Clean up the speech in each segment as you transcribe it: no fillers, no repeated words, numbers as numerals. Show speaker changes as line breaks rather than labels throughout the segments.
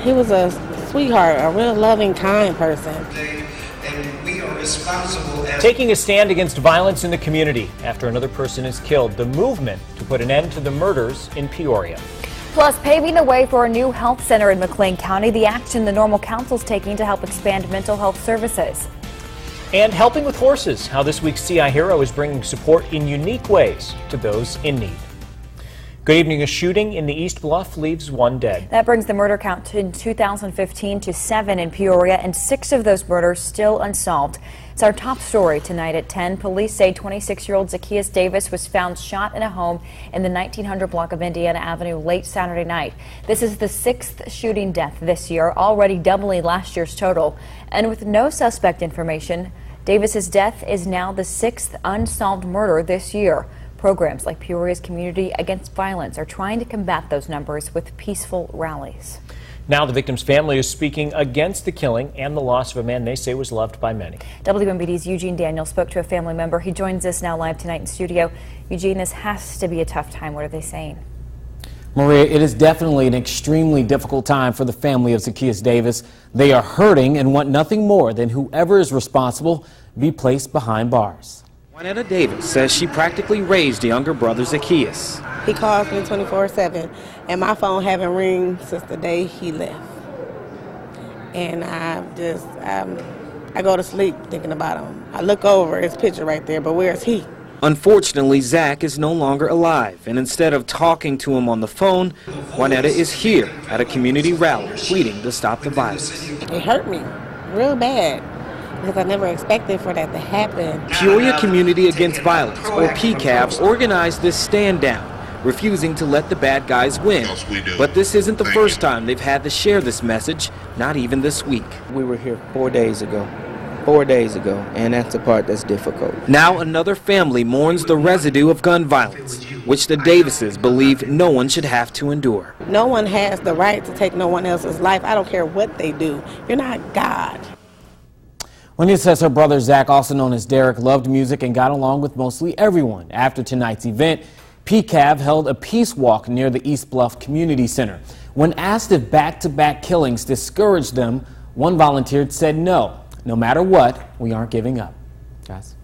He was a sweetheart, a real loving, kind person.
And we are responsible as
taking a stand against violence in the community after another person is killed. The movement to put an end to the murders in Peoria.
Plus, paving the way for a new health center in McLean County, the action the Normal Council is taking to help expand mental health services.
And helping with horses, how this week's CI Hero is bringing support in unique ways to those in need. Good evening. A shooting in the East Bluff leaves one dead.
That brings the murder count in 2015 to 7 in Peoria, and 6 of those murders still unsolved. It's our top story tonight at 10. Police say 26-year-old Zacchaeus Davis was found shot in a home in the 1900 block of Indiana Avenue late Saturday night. This is the 6th shooting death this year, already doubling last year's total. And with no suspect information, Davis's death is now the 6th unsolved murder this year. Programs like Peoria's Community Against Violence are trying to combat those numbers with peaceful rallies.
Now the victim's family is speaking against the killing and the loss of a man they say was loved by many.
WMBD's Eugene Daniel spoke to a family member. He joins us now live tonight in studio. Eugene, this has to be a tough time. What are they saying?
Maria, it is definitely an extremely difficult time for the family of Zacchaeus Davis. They are hurting and want nothing more than whoever is responsible be placed behind bars.
Juanetta Davis says she practically raised younger brother Zacchaeus.
He calls me 24/7, and my phone haven't ring since the day he left. And I go to sleep thinking about him. I look over, his picture right there, but where's he?
Unfortunately, Zach is no longer alive, and instead of talking to him on the phone, Juanetta is here at a community rally pleading to stop the violence.
It hurt me real bad because I never expected for that to happen.
Peoria Community Against Violence, or PCAV, organized this stand down, refusing to let the bad guys win. But this isn't the first time they've had to share this message, not even this week.
We were here 4 days ago. 4 days ago, and that's the part that's difficult.
Now another family mourns the residue of gun violence, which the Davises believe no one should have to endure.
No one has the right to take no one else's life. I don't care what they do. You're not God.
Juanita says her brother Zach, also known as Derek, loved music and got along with mostly everyone. After tonight's event, PCAV held a peace walk near the East Bluff Community Center. When asked if back-to-back killings discouraged them, one volunteer said no. No matter what, we aren't giving up. Guys.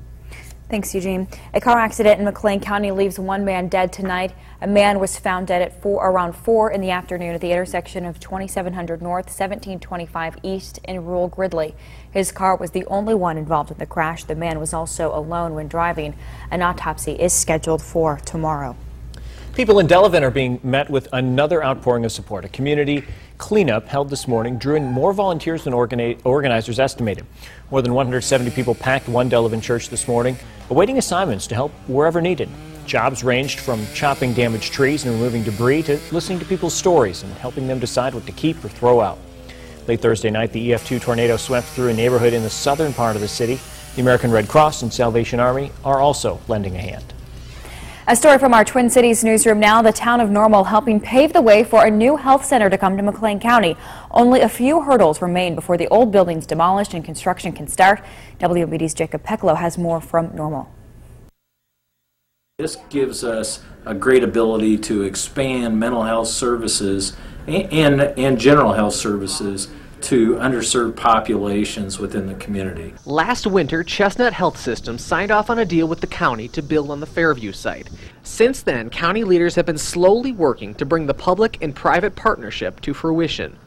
Thanks, Eugene. A car accident in McLean County leaves one man dead tonight. A man was found dead at around 4 in the afternoon at the intersection of 2700 North, 1725 East in rural Gridley. His car was the only one involved in the crash. The man was also alone when driving. An autopsy is scheduled for tomorrow.
People in Delavan are being met with another outpouring of support. A community cleanup held this morning drew in more volunteers than organizers estimated. More than 170 people packed one Delavan church this morning, awaiting assignments to help wherever needed. Jobs ranged from chopping damaged trees and removing debris to listening to people's stories and helping them decide what to keep or throw out. Late Thursday night, the EF2 tornado swept through a neighborhood in the southern part of the city. The American Red Cross and Salvation Army are also lending a hand.
A story from our Twin Cities newsroom now. The town of Normal helping pave the way for a new health center to come to McLean County. Only a few hurdles remain before the old building's demolished and construction can start. WMBD's Jacob Peklo has more from Normal.
This gives us a great ability to expand mental health services and general health services to underserved populations within the community.
Last winter, Chestnut Health System signed off on a deal with the county to build on the Fairview site. Since then, county leaders have been slowly working to bring the public and private partnership to fruition.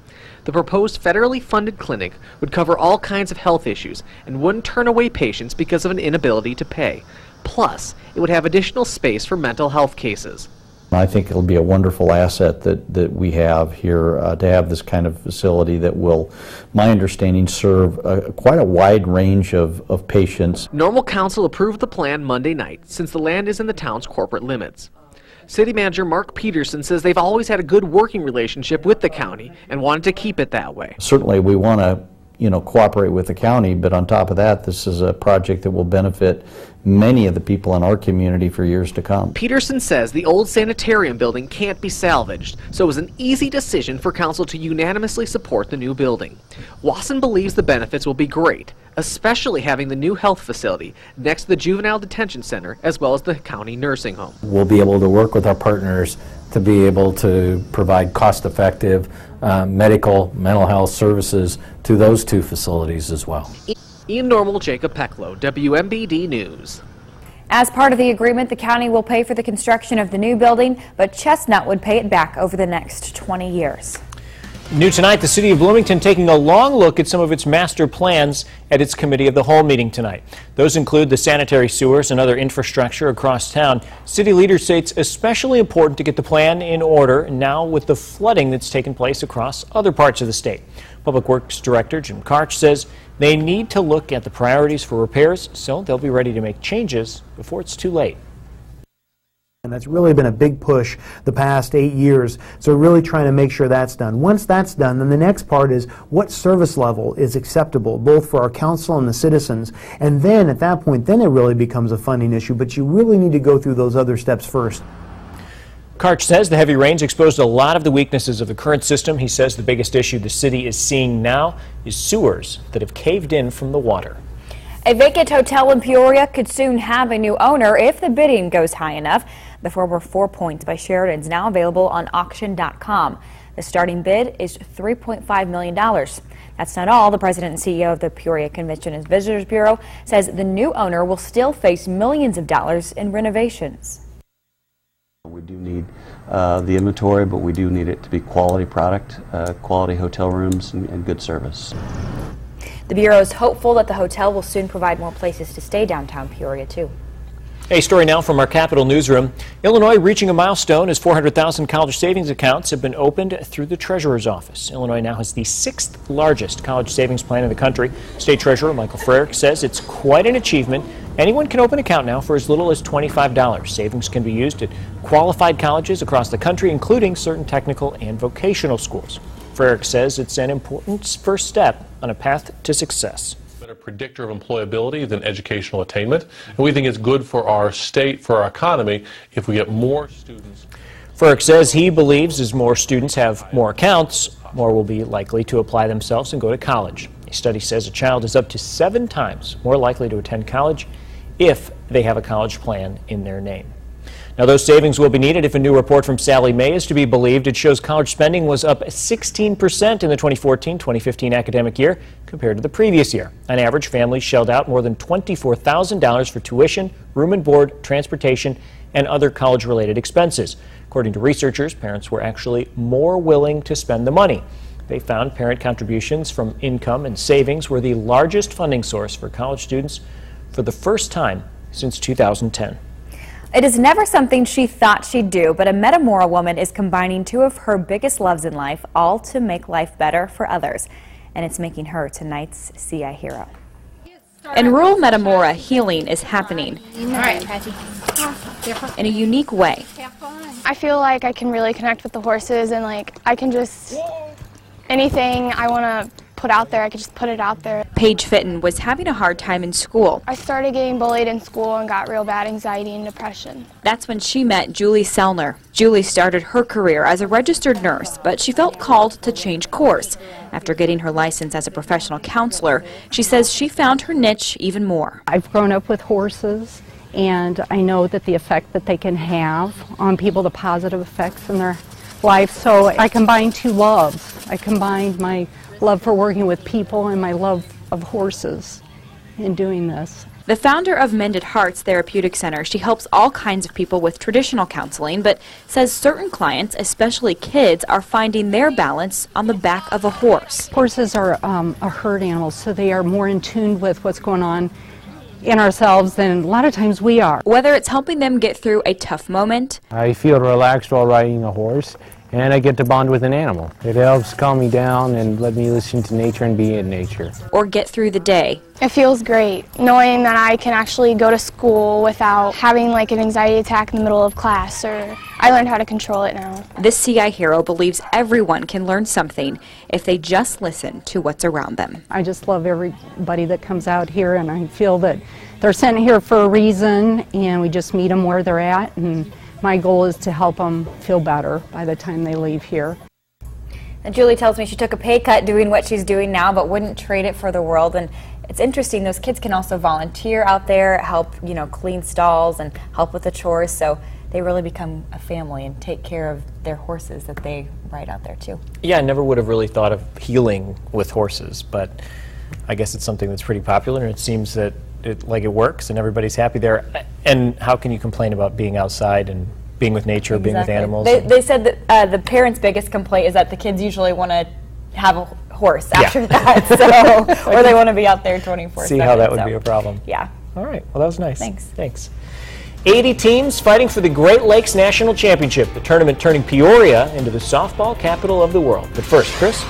The proposed federally funded clinic would cover all kinds of health issues and wouldn't turn away patients because of an inability to pay. Plus, it would have additional space for mental health cases.
I think it'll be a wonderful asset that we have here to have this kind of facility that will, my understanding, serve quite a wide range of patients.
Normal Council approved the plan Monday night since the land is in the town's corporate limits. City Manager Mark Peterson says they've always had a good working relationship with the county and wanted to keep it that way.
Certainly we want to cooperate with the county, but on top of that, this is a project that will benefit many of the people in our community for years to come.
Peterson says the old sanitarium building can't be salvaged, so it was an easy decision for council to unanimously support the new building. Wasson believes the benefits will be great, especially having the new health facility next to the juvenile detention center as well as the county nursing home.
We'll be able to work with our partners to be able to provide cost-effective mental health services to those two facilities as well.
Ian Normal, Jacob Peklo, WMBD News.
As part of the agreement, the county will pay for the construction of the new building, but Chestnut would pay it back over the next 20 years.
New tonight, the City of Bloomington taking a long look at some of its master plans at its Committee of the Whole meeting tonight. Those include the sanitary sewers and other infrastructure across town. City leaders say it's especially important to get the plan in order now with the flooding that's taken place across other parts of the state. Public Works Director Jim Karch says they need to look at the priorities for repairs, so they'll be ready to make changes before it's too late.
And that's really been a big push the past 8 years. So really trying to make sure that's done. Once that's done, then the next part is what service level is acceptable, both for our council and the citizens. And then at that point, then it really becomes a funding issue. But you really need to go through those other steps first.
Karch says the heavy rains exposed a lot of the weaknesses of the current system. He says the biggest issue the city is seeing now is sewers that have caved in from the water.
A vacant hotel in Peoria could soon have a new owner if the bidding goes high enough. The former Four Points by Sheridan is now available on auction.com. The starting bid is $3.5 million. That's not all. The president and CEO of the Peoria Convention and Visitors Bureau says the new owner will still face millions of dollars in renovations.
We do need the inventory, but we do need it to be quality product, quality hotel rooms, and good service.
The Bureau is hopeful that the hotel will soon provide more places to stay downtown Peoria, too.
A story now from our Capitol newsroom. Illinois reaching a milestone as 400,000 college savings accounts have been opened through the Treasurer's Office. Illinois now has the 6th largest college savings plan in the country. State Treasurer Michael Frerick says it's quite an achievement. Anyone can open an account now for as little as $25. Savings can be used at qualified colleges across the country, including certain technical and vocational schools. Frerick says it's an important first step on a path to success.
A predictor of employability than educational attainment, and we think it's good for our state, for our economy, if we get more students.
Frerick says he believes as more students have more accounts, more will be likely to apply themselves and go to college. A study says a child is up to 7 times more likely to attend college if they have a college plan in their name. Now, those savings will be needed if a new report from Sallie Mae is to be believed. It shows college spending was up 16% in the 2014-2015 academic year compared to the previous year. On average, families shelled out more than $24,000 for tuition, room and board, transportation, and other college-related expenses. According to researchers, parents were actually more willing to spend the money. They found parent contributions from income and savings were the largest funding source for college students for the first time since 2010.
It is never something she thought she'd do, but a Metamora woman is combining 2 of her biggest loves in life, all to make life better for others. And it's making her tonight's CI hero. In rural Metamora, healing is happening in a unique way.
I feel like I can really connect with the horses, and like I can just, anything I want to put out there, I could just put it out there.
Paige Fitton was having a hard time in school.
I started getting bullied in school and got real bad anxiety and depression.
That's when she met Julie Sellner. Julie started her career as a registered nurse, but she felt called to change course. After getting her license as a professional counselor, she says she found her niche even more.
I've grown up with horses, and I know that the effect that they can have on people, the positive effects in their life. So I combined 2 loves. I combined my love for working with people and my love of horses in doing this.
The founder of Mended Hearts Therapeutic Center, she helps all kinds of people with traditional counseling, but says certain clients, especially kids, are finding their balance on the back of a horse.
Horses are a herd animal, so they are more in tune with what's going on in ourselves than a lot of times we are.
Whether it's helping them get through a tough moment.
I feel relaxed while riding a horse, and I get to bond with an animal. It helps calm me down and let me listen to nature and be in nature.
Or get through the day.
It feels great knowing that I can actually go to school without having like an anxiety attack in the middle of class, or I learned how to control it now.
This CI hero believes everyone can learn something if they just listen to what's around them.
I just love everybody that comes out here, and I feel that they're sent here for a reason, and we just meet them where they're at, and my goal is to help them feel better by the time they leave here.
And Julie tells me she took a pay cut doing what she's doing now, but wouldn't trade it for the world. And it's interesting, those kids can also volunteer out there, help, you know, clean stalls and help with the chores, so they really become a family and take care of their horses that they ride out there too.
Yeah, I never would have really thought of healing with horses, but I guess it's something that's pretty popular, and it seems that it works and everybody's happy there. And how can you complain about being outside and being with nature, being with animals?
They said that the parents' biggest complaint is that the kids usually want to have a horse after that, so, or they want to be out there 24/7.
See how that would be a problem.
Yeah.
All right, well that was nice.
Thanks.
Thanks. 80 teams fighting for the Great Lakes National Championship, the tournament turning Peoria into the softball capital of the world. But first, Chris?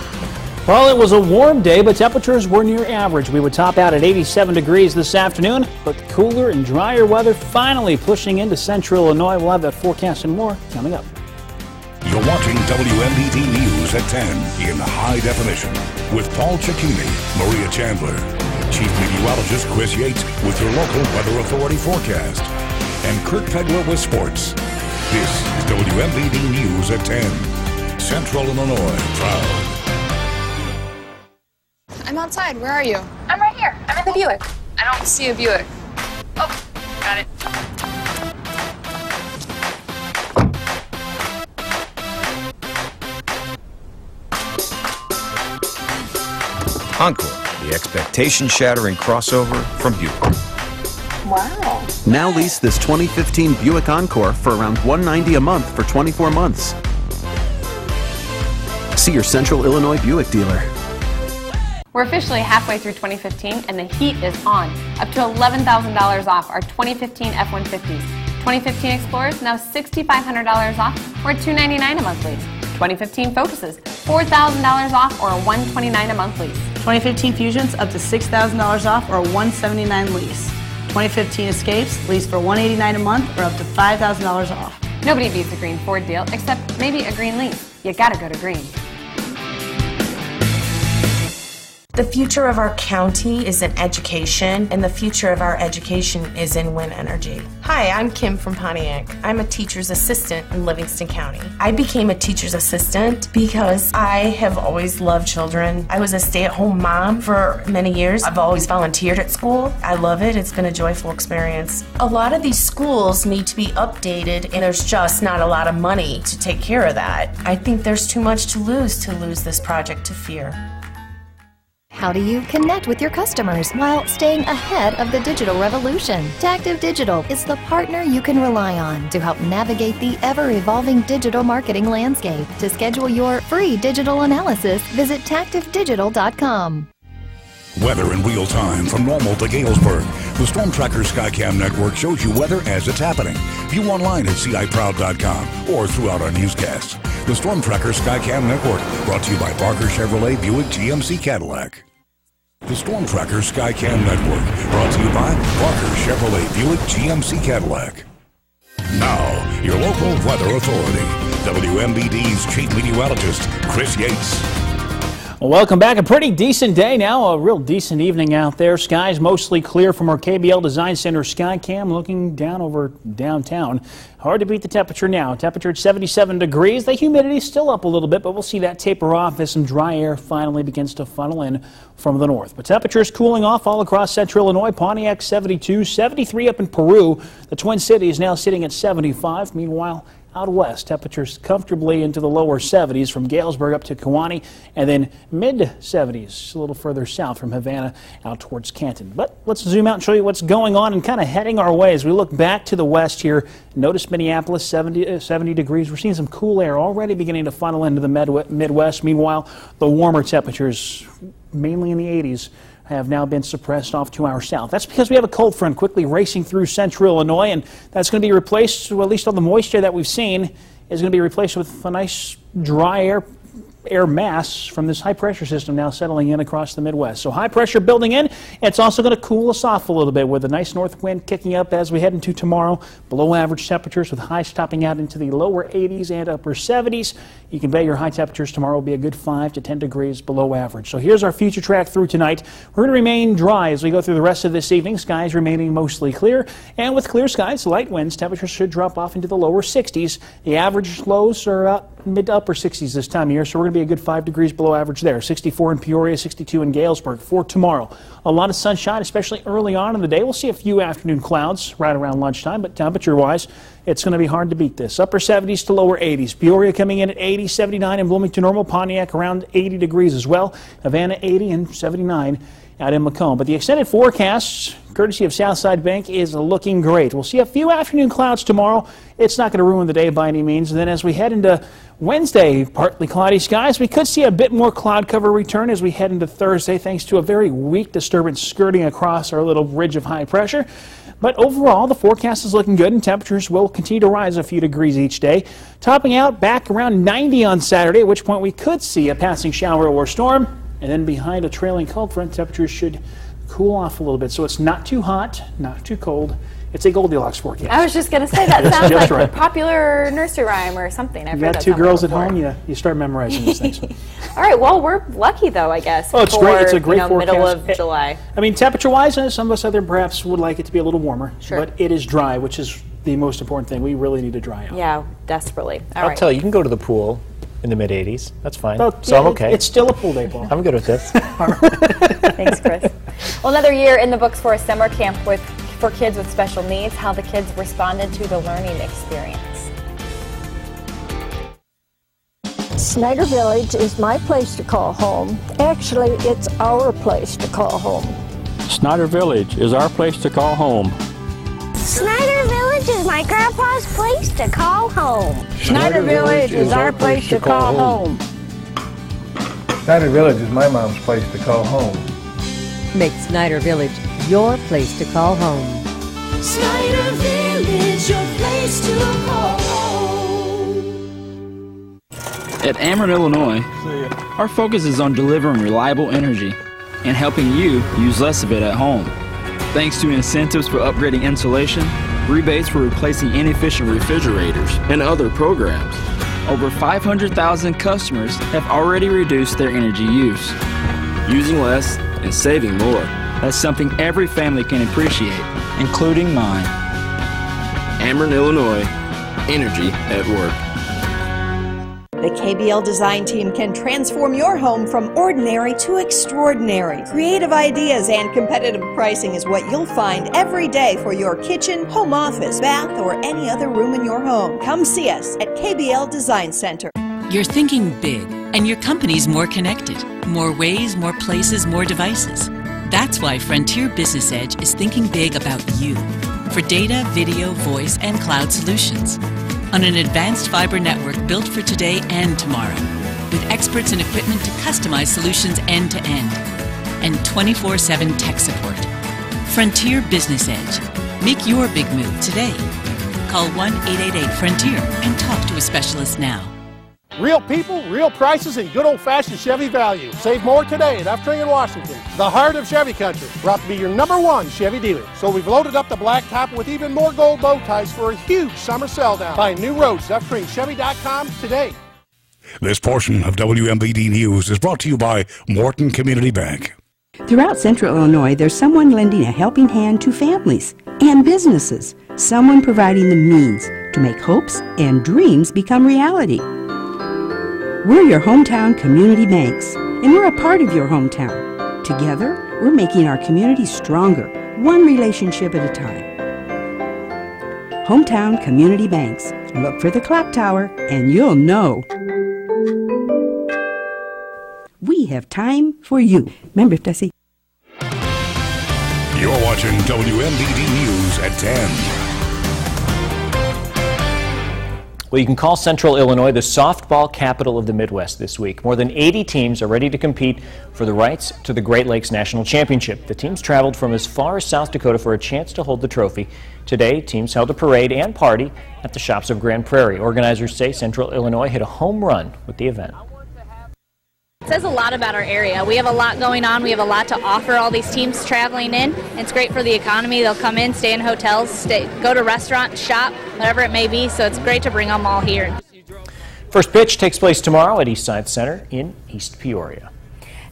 Well, it was a warm day, but temperatures were near average. We would top out at 87 degrees this afternoon, but cooler and drier weather finally pushing into central Illinois. We'll have that forecast and more coming up.
You're watching WMBD News at 10 in high definition with Paul Cicchini, Maria Chandler, Chief Meteorologist Chris Yates with your local Weather Authority forecast, and Kurt Pegler with sports. This is WMBD News at 10. Central Illinois proud.
I'm outside. Where are you?
I'm right here. I'm in the Buick.
I don't see a Buick.
Oh, got it.
Encore, the expectation-shattering crossover from Buick.
Wow.
Now lease this 2015 Buick Encore for around $190 a month for 24 months. See your Central Illinois Buick dealer.
We're officially halfway through 2015 and the heat is on. Up to $11,000 off our 2015 F-150s. 2015 Explorers now $6,500 off or $299 a month lease. 2015 Focuses $4,000 off or $129 a month lease.
2015 Fusions up to $6,000 off or $179 lease. 2015 Escapes lease for $189 a month or up to $5,000 off.
Nobody beats a green Ford deal except maybe a green lease. You gotta go to green.
The future of our county is in education, and the future of our education is in wind energy. Hi, I'm Kim from Pontiac. I'm a teacher's assistant in Livingston County. I became a teacher's assistant because I have always loved children. I was a stay-at-home mom for many years. I've always volunteered at school. I love it. It's been a joyful experience. A lot of these schools need to be updated, and there's just not a lot of money to take care of that. I think there's too much to lose this project to fear.
How do you connect with your customers while staying ahead of the digital revolution? Tactive Digital is the partner you can rely on to help navigate the ever-evolving digital marketing landscape. To schedule your free digital analysis, visit tactivedigital.com.
Weather in real time from Normal to Galesburg. The Storm Tracker Skycam network shows you weather as it's happening. View online at ciproud.com or throughout our newscasts. The Storm Tracker Skycam network, brought to you by Parker Chevrolet Buick GMC Cadillac. The Storm Tracker Skycam network, brought to you by Parker Chevrolet Buick GMC Cadillac. Now, your local weather authority, WMBD's Chief Meteorologist, Chris Yates.
Well, welcome back. A pretty decent day now, a real decent evening out there. Skies mostly clear from our KBL Design Center Skycam, looking down over downtown. Hard to beat the temperature now. Temperature at 77 degrees. The humidity is still up a little bit, but we'll see that taper off as some dry air finally begins to funnel in from the north. But temperatures cooling off all across central Illinois. Pontiac 72, 73 up in Peru. The Twin Cities now sitting at 75. Meanwhile, out west, temperatures comfortably into the lower 70s from Galesburg up to Kewanee, and then mid-70s a little further south from Havana out towards Canton. But let's zoom out and show you what's going on and kind of heading our way as we look back to the west here. Notice Minneapolis, 70 degrees. We're seeing some cool air already beginning to funnel into the Midwest. Meanwhile, the warmer temperatures, mainly in the 80s, have now been suppressed off to our south. That's because we have a cold front quickly racing through central Illinois, and that's going to be replaced, well, at least all the moisture that we've seen, is going to be replaced with a nice dry air mass from this high pressure system now settling in across the Midwest. So high pressure building in. It's also going to cool us off a little bit with a nice north wind kicking up as we head into tomorrow. Below average temperatures with highs topping out into the lower 80s and upper 70s. you can bet your high temperatures tomorrow will be a good 5 to 10 degrees below average. So here's our future track through tonight. We're going to remain dry as we go through the rest of this evening. Skies remaining mostly clear. And with clear skies, light winds, temperatures should drop off into the lower 60s. The average lows are mid to upper 60s this time of year, so we're going to be a good 5 degrees below average there. 64 in Peoria, 62 in Galesburg for tomorrow. A lot of sunshine, especially early on in the day. We'll see a few afternoon clouds right around lunchtime, but temperature-wise, it's going to be hard to beat this. Upper 70s to lower 80s. Peoria coming in at 80, 79 in Bloomington Normal. Pontiac around 80 degrees as well. Havana 80 and 79 out in Macomb. But the extended forecast, courtesy of Southside Bank, is looking great. We'll see a few afternoon clouds tomorrow. It's not going to ruin the day by any means. And then as we head into Wednesday, partly cloudy skies. We could see a bit more cloud cover return as we head into Thursday, thanks to a very weak disturbance skirting across our little ridge of high pressure. But overall, the forecast is looking good, and temperatures will continue to rise a few degrees each day, topping out back around 90 on Saturday, at which point we could see a passing shower or storm. And then behind a trailing cold front, temperatures should cool off a little bit. So it's not too hot, not too cold. It's a Goldilocks forecast.
I was just going to say, that sounds like a popular nursery rhyme or something.
You've got two girls at home, you start memorizing these things.
All right, well, we're lucky, though, I guess.
Oh, it's great. It's a great forecast.
Middle of July.
I mean, temperature-wise, some of us out there perhaps would like it to be a little warmer.
Sure.
But it is dry, which is the most important thing. We really need to dry out.
Yeah, desperately.
I'll tell you, you can go to the pool in the mid-80s. That's fine.
Well,
so I'm okay.
It's still a pool day, Paul.
I'm good with this.
Thanks, Chris. Well, another year in the books for a summer camp for kids with special needs, how the kids responded to the learning experience.
Snyder Village is my place to call home. Actually, it's our place to call home.
Snyder Village is our place to call home.
Snyder Village is my grandpa's place to call home. Snyder Village is our place to call home.
Snyder Village is my mom's place to call home.
Make Snyder Village your place to call home.
Snyder Village, your place to call home.
At Ameren, Illinois, our focus is on delivering reliable energy and helping you use less of it at home. Thanks to incentives for upgrading insulation, rebates for replacing inefficient refrigerators, and other programs, over 500,000 customers have already reduced their energy use. Using less and saving more. That's something every family can appreciate, including mine. Ameren, Illinois, energy at work.
The KBL design team can transform your home from ordinary to extraordinary. Creative ideas and competitive pricing is what you'll find every day for your kitchen, home office, bath, or any other room in your home. Come see us at KBL Design Center.
You're thinking big, and your company's more connected. More ways, more places, more devices. That's why Frontier Business Edge is thinking big about you for data, video, voice, and cloud solutions. On an advanced fiber network built for today and tomorrow, with experts and equipment to customize solutions end to end, and 24/7 tech support. Frontier Business Edge. Make your big move today. Call 1-888-FRONTIER and talk to a specialist now.
Real people, real prices, and good old-fashioned Chevy value. Save more today at F-Tring in Washington, the heart of Chevy country. We're out to be your #1 Chevy dealer. So we've loaded up the blacktop with even more gold bow ties for a huge summer sell down. Find new roads at FTringChevy.com today.
This portion of WMBD News is brought to you by Morton Community Bank.
Throughout Central Illinois, there's someone lending a helping hand to families and businesses. Someone providing the means to make hopes and dreams become reality. We're your hometown community banks, and we're a part of your hometown. Together, we're making our community stronger, one relationship at a time. Hometown Community Banks. Look for the clock tower, and you'll know. We have time for you. Remember, Tessie.
You're watching WMBD News at 10.
Well, you can call Central Illinois the softball capital of the Midwest this week. More than 80 teams are ready to compete for the rights to the Great Lakes National Championship. The teams traveled from as far as South Dakota for a chance to hold the trophy. Today, teams held a parade and party at the shops of Grand Prairie. Organizers say Central Illinois hit a home run with the event.
It says a lot about our area. We have a lot going on. We have a lot to offer all these teams traveling in. It's great for the economy. They'll come in, stay in hotels, go to restaurants, shop, whatever it may be. So it's great to bring them all here.
First pitch takes place tomorrow at Eastside Center in East Peoria.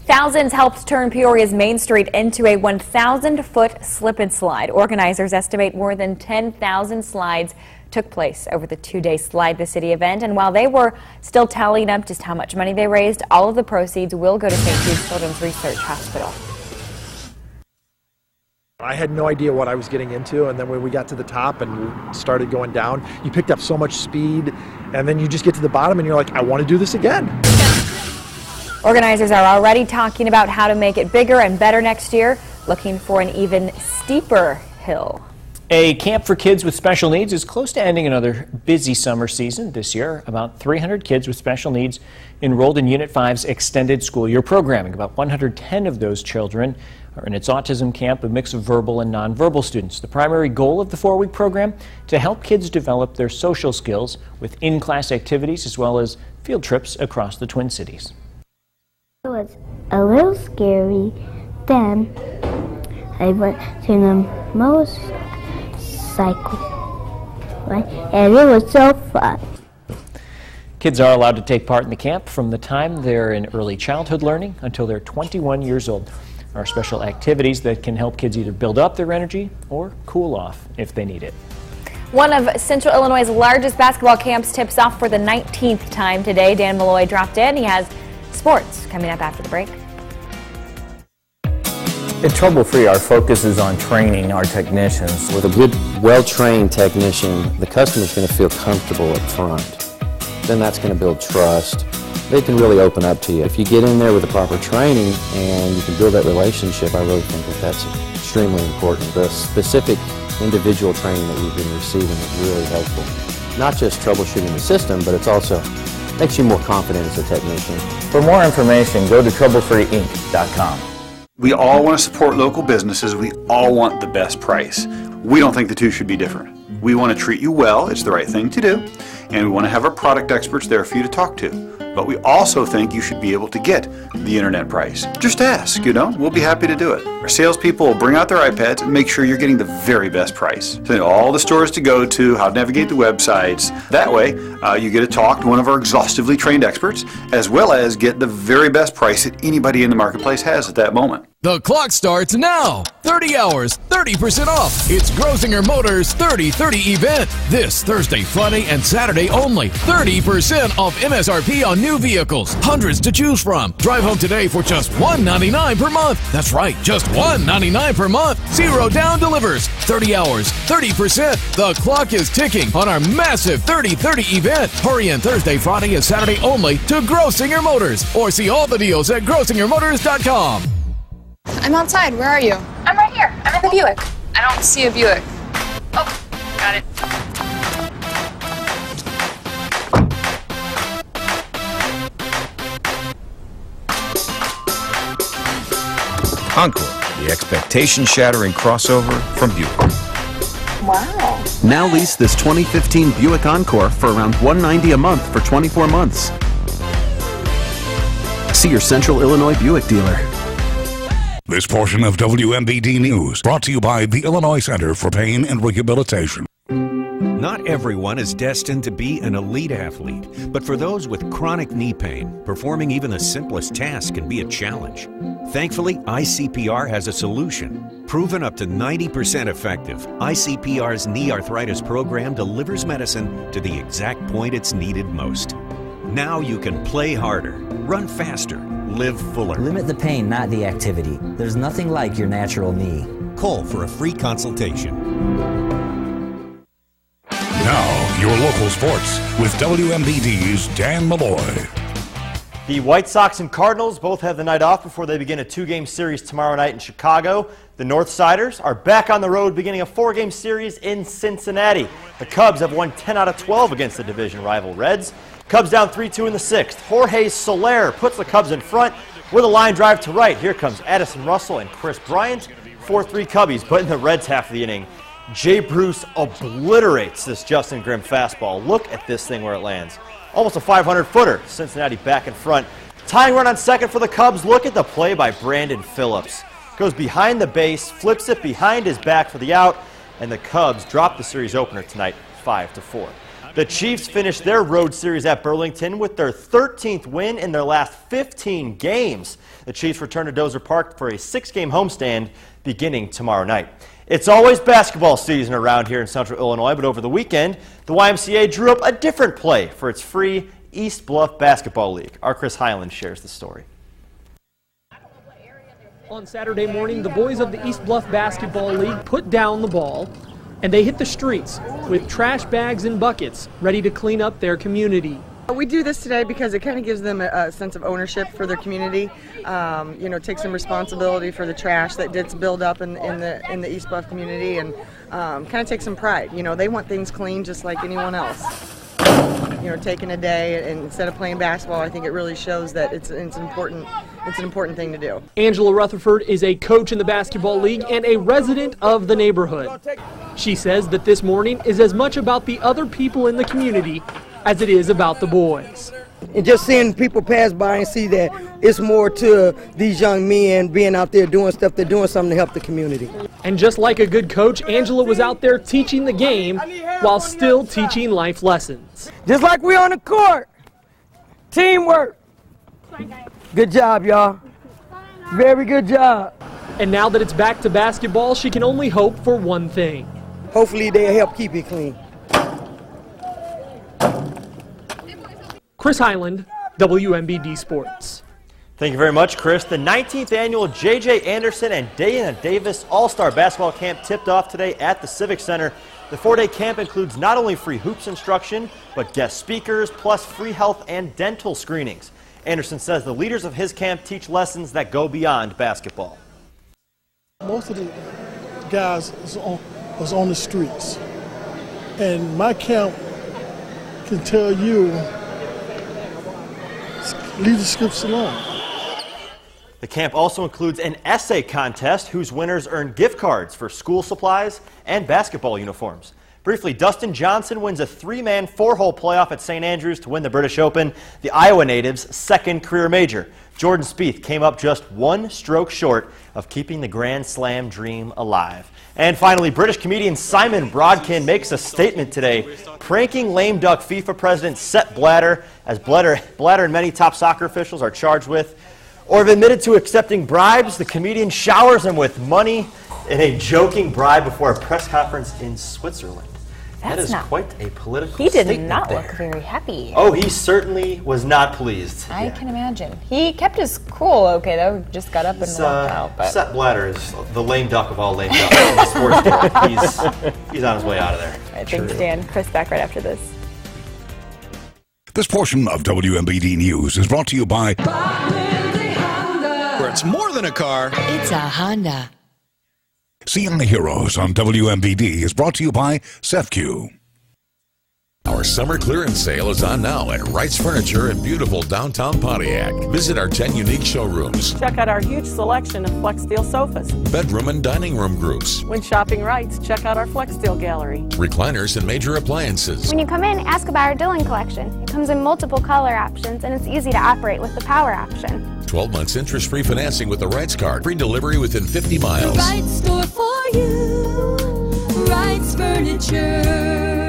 Thousands helped turn Peoria's Main Street into a 1,000-foot slip and slide. Organizers estimate more than 10,000 slides took place over the two-day Slide the City event. And while they were still tallying up just how much money they raised, all of the proceeds will go to St. Jude Children's Research Hospital.
I had no idea what I was getting into, and then when we got to the top and we started going down, you picked up so much speed, and then you just get to the bottom and you're like, I want to do this again.
Organizers are already talking about how to make it bigger and better next year, looking for an even steeper hill.
A camp for kids with special needs is close to ending another busy summer season this year. About 300 kids with special needs enrolled in Unit 5's extended school year programming. About 110 of those children are in its autism camp, a mix of verbal and nonverbal students. The primary goal of the 4-week program, to help kids develop their social skills with in-class activities as well as field trips across the Twin Cities.
It was a little scary. Then I went to the motorcycle, right? And it was so fun.
Kids are allowed to take part in the camp from the time they're in early childhood learning until they're 21 years old. There are special activities that can help kids either build up their energy or cool off if they need it.
One of Central Illinois' largest basketball camps tips off for the 19th time today. Dan Malloy dropped in. He has sports coming up after the break.
At Trouble Free, our focus is on training our technicians.
With a good, well-trained technician, the customer's going to feel comfortable up front. Then that's going to build trust. They can really open up to you. If you get in there with the proper training and you can build that relationship, I really think that that's extremely important. The specific individual training that we've been receiving is really helpful. Not just troubleshooting the system, but it's also makes you more confident as a technician.
For more information, go to TroubleFreeInc.com.
We all want to support local businesses. We all want the best price. We don't think the two should be different. We want to treat you well. It's the right thing to do. And we want to have our product experts there for you to talk to. But we also think you should be able to get the internet price. Just ask, we'll be happy to do it. Our salespeople will bring out their iPads and make sure you're getting the very best price. So all the stores to go to, how to navigate the websites. That way, you get to talk to one of our exhaustively trained experts, as well as get the very best price that anybody in the marketplace has at that moment.
The clock starts now. 30 hours, 30% off. It's Grosinger Motors 30/30 event. This Thursday, Friday, and Saturday only. 30% off MSRP on new vehicles. Hundreds to choose from. Drive home today for just $199 per month. That's right, just $199 per month. 0 down delivers. 30 hours, 30%. The clock is ticking on our massive 30/30 event. Hurry in Thursday, Friday, and Saturday only to Grosinger Motors. Or see all the deals at GrosingerMotors.com.
I'm outside. Where are you?
I'm right here. I'm in the Buick.
I don't see a Buick.
Oh, got it.
Encore, the expectation-shattering crossover from Buick.
Wow.
Now lease this 2015 Buick Encore for around $190 a month for 24 months. See your Central Illinois Buick dealer.
This portion of WMBD News brought to you by the Illinois Center for Pain and Rehabilitation.
Not everyone is destined to be an elite athlete, but for those with chronic knee pain, performing even the simplest task can be a challenge. Thankfully, ICPR has a solution. Proven up to 90% effective, ICPR's knee arthritis program delivers medicine to the exact point it's needed most. Now you can play harder, run faster, live fuller.
Limit the pain, not the activity. There's nothing like your natural knee.
Call for a free consultation.
Now, your local sports with WMBD's Dan Malloy.
The White Sox and Cardinals both have the night off before they begin a 2-game series tomorrow night in Chicago. The Northsiders are back on the road beginning a 4-game series in Cincinnati. The Cubs have won 10 out of 12 against the division rival Reds. Cubs down 3-2 in the 6th. Jorge Soler puts the Cubs in front with a line drive to right. Here comes Addison Russell and Chris Bryant. 4-3 Cubbies, but in the Reds half of the inning, Jay Bruce obliterates this Justin Grimm fastball. Look at this thing where it lands. Almost a 500-footer. Cincinnati back in front. Tying run on second for the Cubs. Look at the play by Brandon Phillips. Goes behind the base, flips it behind his back for the out, and the Cubs drop the series opener tonight 5-4. The Chiefs finished their road series at Burlington with their 13th win in their last 15 games. The Chiefs return to Dozer Park for a 6-game homestand beginning tomorrow night. It's always basketball season around here in Central Illinois, but over the weekend, the YMCA drew up a different play for its free East Bluff Basketball League. Our Chris Highland shares the story.
On Saturday morning, the boys of the East Bluff Basketball League put down the ball, and they hit the streets with trash bags and buckets ready to clean up their community.
We do this today because it kind of gives them a sense of ownership for their community. You know, take some responsibility for the trash that gets built up in the East Bluff community, and kind of take some pride. You know, they want things clean just like anyone else. You know, taking a day and instead of playing basketball, I think it really shows that it's an important thing to do.
Angela Rutherford is a coach in the basketball league and a resident of the neighborhood. She says that this morning is as much about the other people in the community as it is about the boys.
And just seeing people pass by and see that it's more to these young men being out there doing stuff, they're doing something to help the community.
And just like a good coach, Angela was out there teaching the game while still teaching life lessons.
Just like we on the court. Teamwork. Good job, y'all. Very good job.
And now that it's back to basketball, she can only hope for one thing.
Hopefully they'll help keep it clean.
Chris Highland, WMBD Sports.
Thank you very much, Chris. The 19th annual J.J. Anderson and Dana Davis All-Star Basketball Camp tipped off today at the Civic Center. The 4-day camp includes not only free hoops instruction, but guest speakers, plus free health and dental screenings. Anderson says the leaders of his camp teach lessons that go beyond basketball.
Most of the guys was on the streets, and my camp can tell you, leave the scripts alone.
The camp also includes an essay contest whose winners earn gift cards for school supplies and basketball uniforms. Briefly, Dustin Johnson wins a 3-man 4-hole playoff at St. Andrews to win the British Open, the Iowa native's second career major. Jordan Spieth came up just 1 stroke short of keeping the Grand Slam dream alive. And finally, British comedian Simon Brodkin makes a statement today, pranking lame duck FIFA president Sepp Blatter, as Blatter and many top soccer officials are charged with, or have admitted to accepting bribes. The comedian showers him with money in a joking bribe before a press conference in Switzerland. That is quite a political statement.
He did not look very happy.
Oh, he certainly was not pleased.
I can imagine. He kept his cool okay, though. Just got up and walked out. But
Sepp Blatter is the lame duck of all lame ducks in the sports world. He's on his way out of there.
All right, thanks, Dan. Chris back right after this.
This portion of WMBD News is brought to you by
Where it's more than a car.
It's a Honda.
CI Heroes on WMBD is brought to you by CEFCU.
Our summer clearance sale is on now at Wright's Furniture in beautiful downtown Pontiac. Visit our 10 unique showrooms.
Check out our huge selection of FlexSteel sofas.
Bedroom and dining room groups.
When shopping Wright's, check out our FlexSteel gallery.
Recliners and major appliances.
When you come in, ask about our Dillon collection. It comes in multiple color options and it's easy to operate with the power option.
12 months interest-free financing with the Wright's card. Free delivery within 50 miles.
Wright's store for you. Wright's Furniture.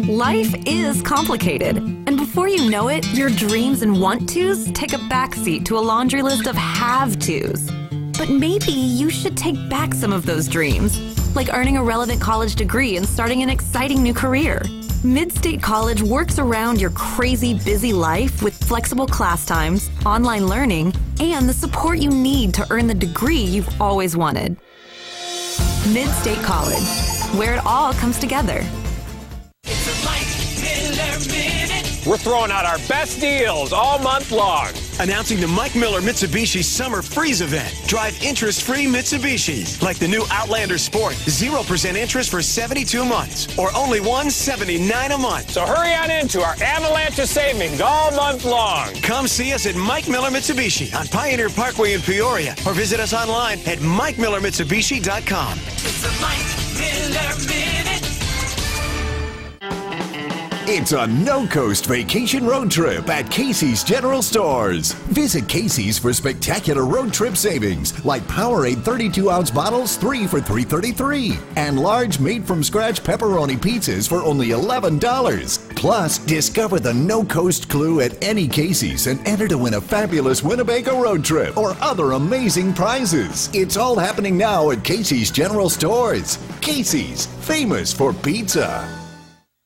Life is complicated, and before you know it, your dreams and want-tos take a backseat to a laundry list of have-tos. But maybe you should take back some of those dreams, like earning a relevant college degree and starting an exciting new career. Mid-State College works around your crazy busy life with flexible class times, online learning, and the support you need to earn the degree you've always wanted. Mid-State College, where it all comes together.
We're throwing out our best deals all month long.
Announcing the Mike Miller Mitsubishi Summer Freeze event. Drive interest-free Mitsubishi, like the new Outlander Sport. 0% interest for 72 months, or only $179 a month.
So hurry on into our avalanche of savings all month long.
Come see us at Mike Miller Mitsubishi on Pioneer Parkway in Peoria, or visit us online at MikeMillerMitsubishi.com.
It's a Mike Miller Minute.
It's a no-coast vacation road trip at Casey's General Stores. Visit Casey's for spectacular road trip savings, like Powerade 32-ounce bottles, 3 for $3.33, and large made-from-scratch pepperoni pizzas for only $11. Plus, discover the no-coast clue at any Casey's and enter to win a fabulous Winnebago road trip or other amazing prizes. It's all happening now at Casey's General Stores. Casey's, famous for pizza.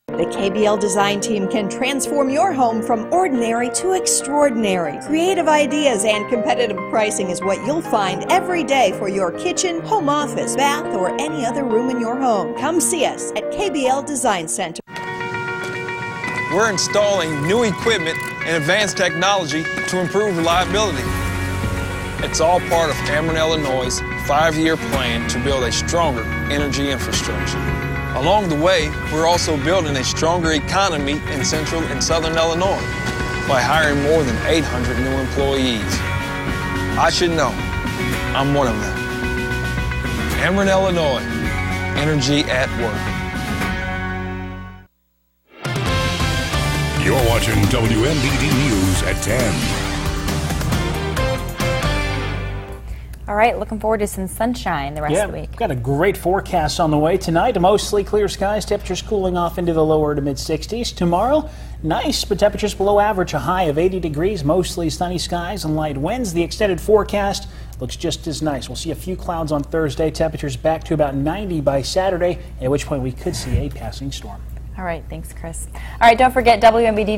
The KBL design team can transform your home from ordinary to extraordinary. Creative ideas and competitive pricing is what you'll find every day for your kitchen, home office, bath, or any other room in your home. Come see us at KBL Design Center.
We're installing new equipment and advanced technology to improve reliability. It's all part of Ameren, Illinois' 5-year plan to build a stronger energy infrastructure. Along the way, we're also building a stronger economy in central and southern Illinois by hiring more than 800 new employees. I should know. I'm one of them. Ameren, Illinois. Energy at work.
You're watching WMDD News at 10.
All right, looking forward to some sunshine the rest of the week.
We've got a great forecast on the way tonight. Mostly clear skies, temperatures cooling off into the lower to mid-60s. Tomorrow, nice, but temperatures below average, a high of 80 degrees, mostly sunny skies and light winds. The extended forecast looks just as nice. We'll see a few clouds on Thursday, temperatures back to about 90 by Saturday, at which point we could see a passing storm.
All right, thanks, Chris. All right, don't forget WMBD